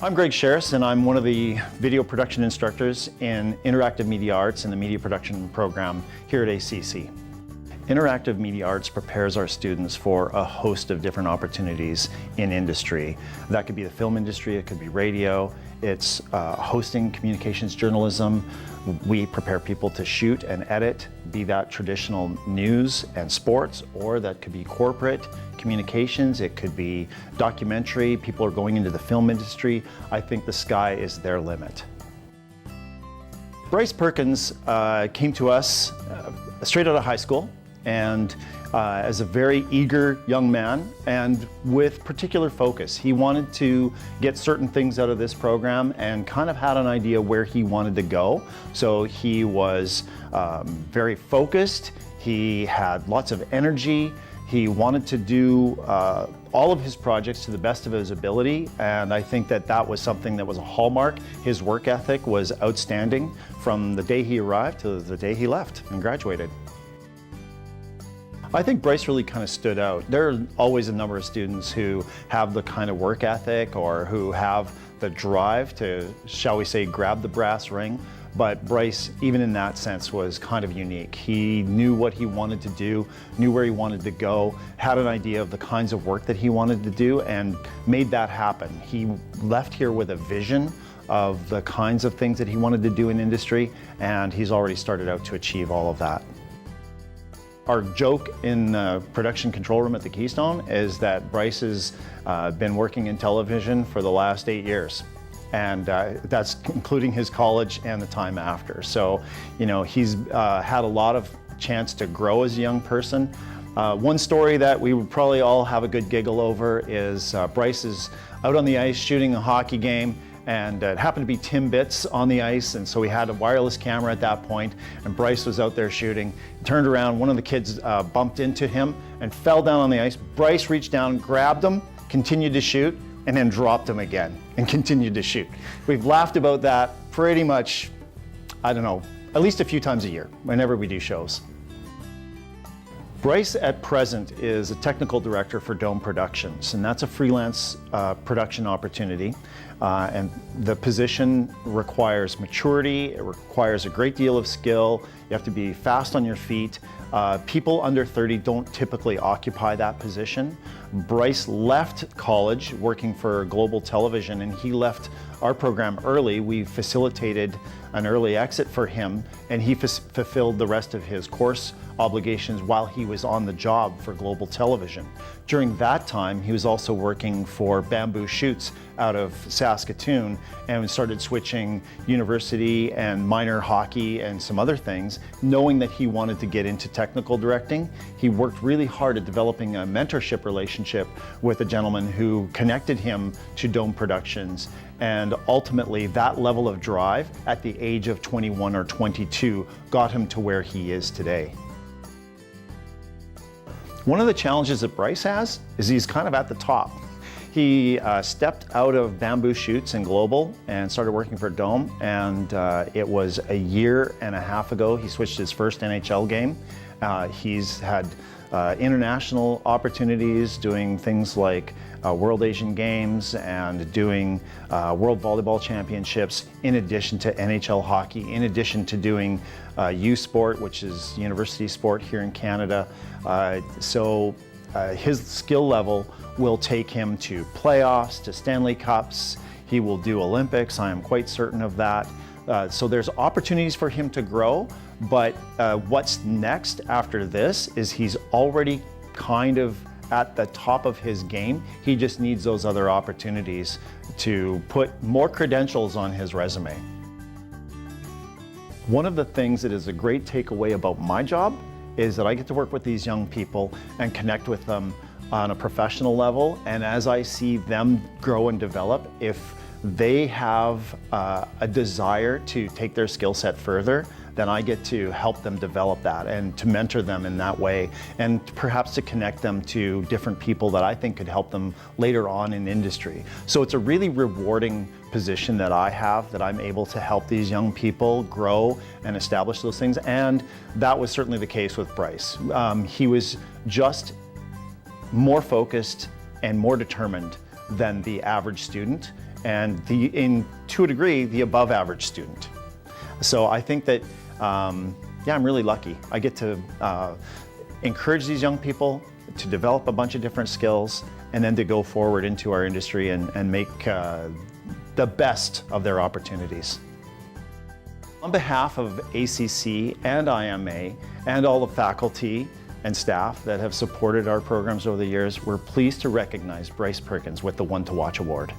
I'm Greg Sherris, and I'm one of the video production instructors in Interactive Media Arts in the Media Production program here at ACC. Interactive Media Arts prepares our students for a host of different opportunities in industry. That could be the film industry, it could be radio, it's hosting, communications, journalism. We prepare people to shoot and edit, be that traditional news and sports, or that could be corporate communications, it could be documentary, people are going into the film industry. I think the sky is their limit. Brice Perkins came to us straight out of high school, and as a very eager young man and with particular focus. He wanted to get certain things out of this program and kind of had an idea where he wanted to go. So he was very focused, he had lots of energy, he wanted to do all of his projects to the best of his ability, and I think that that was something that was a hallmark. His work ethic was outstanding from the day he arrived to the day he left and graduated. I think Brice really kind of stood out. There are always a number of students who have the kind of work ethic or who have the drive to, shall we say, grab the brass ring. But Brice, even in that sense, was kind of unique. He knew what he wanted to do, knew where he wanted to go, had an idea of the kinds of work that he wanted to do, and made that happen. He left here with a vision of the kinds of things that he wanted to do in industry, and he's already started out to achieve all of that. Our joke in the production control room at the Keystone is that Brice has been working in television for the last 8 years. And that's including his college and the time after. So, you know, he's had a lot of chance to grow as a young person. One story that we would probably all have a good giggle over is Brice is out on the ice shooting a hockey game, and it happened to be Tim Bitts on the ice, and so we had a wireless camera at that point, and Brice was out there shooting. He turned around, one of the kids bumped into him and fell down on the ice. Brice reached down, grabbed him, continued to shoot, and then dropped him again and continued to shoot. We've laughed about that pretty much, I don't know, at least a few times a year whenever we do shows. Brice at present is a technical director for Dome Productions, and that's a freelance production opportunity. And the position requires maturity, it requires a great deal of skill, you have to be fast on your feet. People under 30 don't typically occupy that position. Brice left college working for Global Television, and he left our program early. We facilitated an early exit for him, and he fulfilled the rest of his course obligations while he was on the job for Global Television. During that time, he was also working for Bamboo Shoots out of Saskatoon, and started switching university and minor hockey and some other things, knowing that he wanted to get into technical directing. He worked really hard at developing a mentorship relationship with a gentleman who connected him to Dome Productions, and ultimately that level of drive at the age of 21 or 22 got him to where he is today. One of the challenges that Brice has is he's kind of at the top. He stepped out of Bamboo Shoots and Global and started working for Dome, and it was a year and a half ago he switched his first NHL game. He's had international opportunities doing things like World Asian Games and doing World Volleyball Championships, in addition to NHL hockey, in addition to doing U Sport, which is university sport here in Canada. So his skill level will take him to playoffs, to Stanley Cups. He will do Olympics, I am quite certain of that. So there's opportunities for him to grow, but what's next after this is he's already kind of at the top of his game. He just needs those other opportunities to put more credentials on his resume. One of the things that is a great takeaway about my job is that I get to work with these young people and connect with them on a professional level, and as I see them grow and develop, if they have a desire to take their skill set further, then I get to help them develop that and to mentor them in that way, and perhaps to connect them to different people that I think could help them later on in industry. So it's a really rewarding position that I have, that I'm able to help these young people grow and establish those things, and that was certainly the case with Brice. He was just more focused and more determined than the average student, and to a degree, the above average student. So I think that, yeah, I'm really lucky. I get to encourage these young people to develop a bunch of different skills and then to go forward into our industry and make the best of their opportunities. On behalf of ACC and IMA and all the faculty and staff that have supported our programs over the years, we're pleased to recognize Brice Perkins with the One to Watch Award.